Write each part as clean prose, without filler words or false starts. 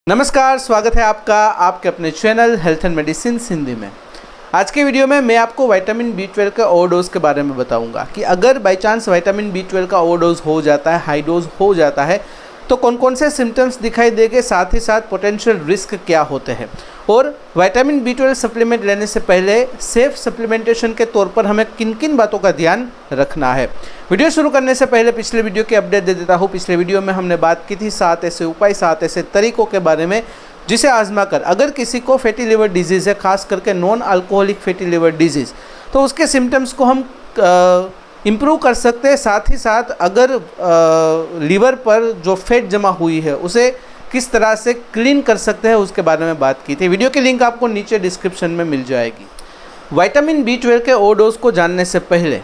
नमस्कार, स्वागत है आपका आपके अपने channel health and medicine Hindi में। आज के वीडियो में मैं आपको विटामिन बी12 का ओवरडोज के बारे में बताऊंगा कि अगर बाय चांस विटामिन बी12 का ओवरडोज हो जाता है, हाई डोज हो जाता है, तो कौन कौन से सिम्टम्स दिखाई देंगे, साथ ही साथ पोटेंशियल रिस्क क्या होते हैं और विटामिन बी12 सप्लीमेंट लेने से पहले सेफ सप्लीमेंटेशन के तौर पर हमें किन किन बातों का ध्यान रखना है। वीडियो शुरू करने से पहले पिछले वीडियो की अपडेट दे देता हूँ। पिछले वीडियो में हमने बात की थी 7 ऐसे उपाय, 7 ऐसे तरीकों के बारे में जिसे आजमा कर अगर किसी को फैटी लिवर डिजीज़ है, खास करके non alcoholic fatty liver disease, तो उसके सिम्टम्स को हम इम्प्रूव कर सकते हैं। साथ ही साथ अगर लीवर पर जो फैट जमा हुई है उसे किस तरह से क्लीन कर सकते हैं उसके बारे में बात की थी। वीडियो की लिंक आपको नीचे डिस्क्रिप्शन में मिल जाएगी। विटामिन बी12 के ओवरडोज को जानने से पहले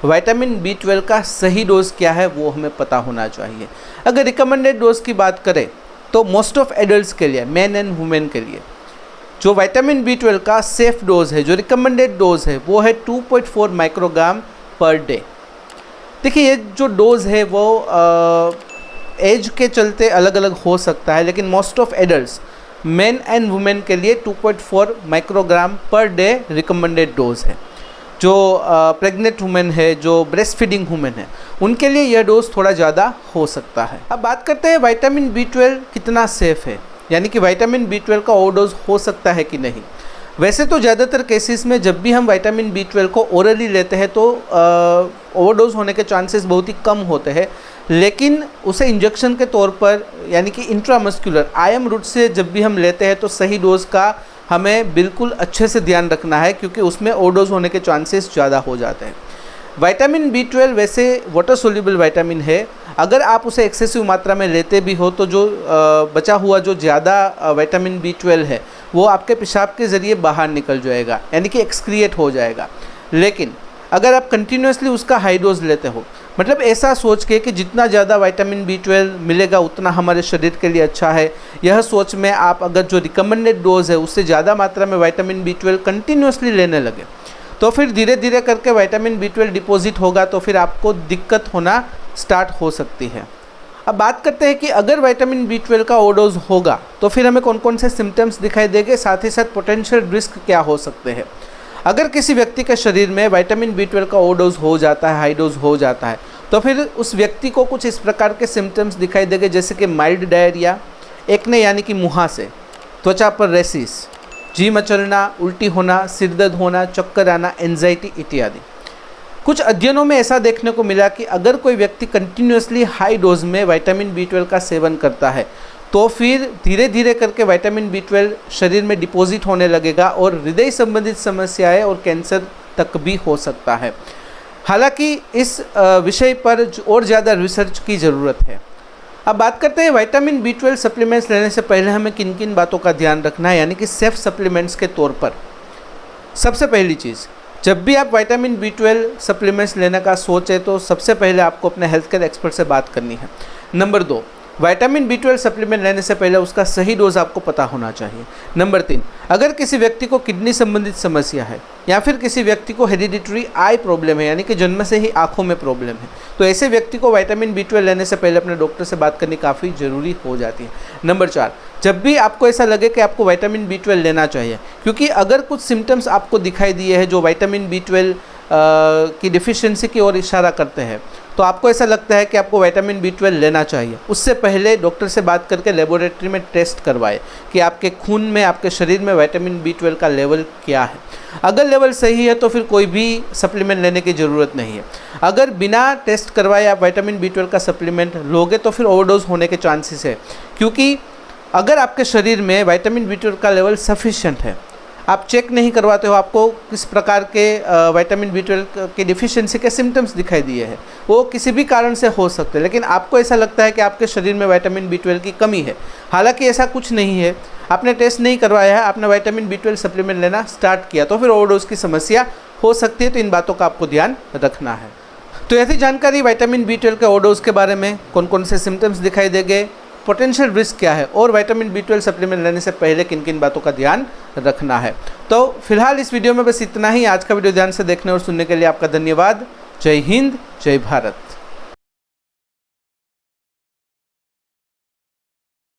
विटामिन बी12 का सही डोज क्या है वो हमें पता होना चाहिए। अगर रिकमेंडेड डोज की बात करें तो मोस्ट ऑफ एडल्ट्स के लिए, मेन एंड वुमेन के लिए, जो विटामिन बी12 का सेफ डोज है, जो रिकमेंडेड डोज है, वो है 2.4 माइक्रोग्राम पर डे। देखिए, ये जो डोज है वो एज के चलते अलग अलग हो सकता है, लेकिन most of adults, main and women के लिए 2.4 microgram per day recommended dose है। जो प्रेग्नेंट वुमेन है, जो ब्रेस्ट फीडिंग वुमेन है, उनके लिए यह डोज थोड़ा ज़्यादा हो सकता है। अब बात करते हैं विटामिन बी12 कितना सेफ़ है, यानी कि विटामिन बी12 का ओवरडोज हो सकता है कि नहीं। वैसे तो ज़्यादातर केसेस में जब भी हम विटामिन बी12 को ओरली लेते हैं तो ओवरडोज होने के चांसेस बहुत ही कम होते हैं, लेकिन उसे इंजेक्शन के तौर पर यानी कि इंट्रामस्कुलर IM रूट से जब भी हम लेते हैं तो सही डोज का हमें बिल्कुल अच्छे से ध्यान रखना है, क्योंकि उसमें ओवरडोज होने के चांसेस ज़्यादा हो जाते हैं। विटामिन बी12 वैसे वाटर सोल्यूबल विटामिन है। अगर आप उसे एक्सेसिव मात्रा में लेते भी हो तो जो बचा हुआ जो ज़्यादा विटामिन बी12 है वो आपके पेशाब के ज़रिए बाहर निकल जाएगा, यानी कि एक्सक्रिएट हो जाएगा। लेकिन अगर आप कंटिन्यूसली उसका हाई डोज लेते हो, मतलब ऐसा सोच के कि जितना ज़्यादा विटामिन बी12 मिलेगा उतना हमारे शरीर के लिए अच्छा है, यह सोच में आप अगर जो रिकमेंडेड डोज है उससे ज़्यादा मात्रा में विटामिन बी12 कंटिन्यूसली लेने लगे, तो फिर धीरे धीरे करके विटामिन बी12 डिपॉजिट होगा, तो फिर आपको दिक्कत होना स्टार्ट हो सकती है। अब बात करते हैं कि अगर विटामिन बी12 का ओवरडोज होगा तो फिर हमें कौन कौन से सिम्टम्स दिखाई देंगे, साथ ही साथ पोटेंशियल रिस्क क्या हो सकते हैं। अगर किसी व्यक्ति के शरीर में विटामिन बी12 का ओवरडोज हो जाता है, हाई डोज हो जाता है, तो फिर उस व्यक्ति को कुछ इस प्रकार के सिम्टम्स दिखाई देंगे, जैसे कि माइल्ड डायरिया, एक्ने यानी कि मुहासे, त्वचा पर रेसिस, जी मचलना, उल्टी होना, सिर दर्द होना, चक्कर आना, एंजाइटी इत्यादि। कुछ अध्ययनों में ऐसा देखने को मिला कि अगर कोई व्यक्ति कंटिन्यूसली हाई डोज में विटामिन बी12 का सेवन करता है तो फिर धीरे धीरे करके विटामिन बी12 शरीर में डिपॉजिट होने लगेगा और हृदय संबंधित समस्याएं और कैंसर तक भी हो सकता है। हालांकि इस विषय पर और ज़्यादा रिसर्च की ज़रूरत है। अब बात करते हैं विटामिन बी12 सप्लीमेंट्स लेने से पहले हमें किन किन बातों का ध्यान रखना है, यानी कि सेफ सप्लीमेंट्स के तौर पर। सबसे पहली चीज़, जब भी आप विटामिन बी12 सप्लीमेंट्स लेने का सोचें तो सबसे पहले आपको अपने हेल्थ केयर एक्सपर्ट से बात करनी है। नंबर 2, विटामिन बी12 सप्लीमेंट लेने से पहले उसका सही डोज आपको पता होना चाहिए। नंबर 3, अगर किसी व्यक्ति को किडनी संबंधित समस्या है या फिर किसी व्यक्ति को हेरिडिटरी आई प्रॉब्लम है, यानी कि जन्म से ही आँखों में प्रॉब्लम है, तो ऐसे व्यक्ति को विटामिन बी12 लेने से पहले अपने डॉक्टर से बात करनी काफ़ी ज़रूरी हो जाती है। नंबर 4, जब भी आपको ऐसा लगे कि आपको विटामिन बी12 लेना चाहिए, क्योंकि अगर कुछ सिम्टम्स आपको दिखाई दिए हैं जो विटामिन बी12 की डिफिशियंसी की ओर इशारा करते हैं, तो आपको ऐसा लगता है कि आपको विटामिन बी12 लेना चाहिए, उससे पहले डॉक्टर से बात करके लेबोरेटरी में टेस्ट करवाएं कि आपके खून में, आपके शरीर में विटामिन बी12 का लेवल क्या है। अगर लेवल सही है तो फिर कोई भी सप्लीमेंट लेने की ज़रूरत नहीं है। अगर बिना टेस्ट करवाए आप विटामिन बी12 का सप्लीमेंट लोगे तो फिर ओवरडोज होने के चांसेस है, क्योंकि अगर आपके शरीर में विटामिन बी12 का लेवल सफिशिएंट है, आप चेक नहीं करवाते हो, आपको किस प्रकार के विटामिन बी12 की डिफिशियंसी के सिम्टम्स दिखाई दिए हैं, वो किसी भी कारण से हो सकते हैं, लेकिन आपको ऐसा लगता है कि आपके शरीर में विटामिन बी12 की कमी है। हालांकि ऐसा कुछ नहीं है, आपने टेस्ट नहीं करवाया है, आपने विटामिन बी12 सप्लीमेंट लेना स्टार्ट किया, तो फिर ओवरडोज की समस्या हो सकती है। तो इन बातों का आपको ध्यान रखना है। तो ऐसी जानकारी विटामिन बी12 के ओवरडोज के बारे में, कौन कौन से सिम्टम्स दिखाई देंगे, पोटेंशियल रिस्क क्या है और विटामिन बी12 सप्लीमेंट लेने से पहले किन किन बातों का ध्यान रखना है। तो फिलहाल इस वीडियो में बस इतना ही। आज का वीडियो ध्यान से देखने और सुनने के लिए आपका धन्यवाद। जय हिंद, जय भारत।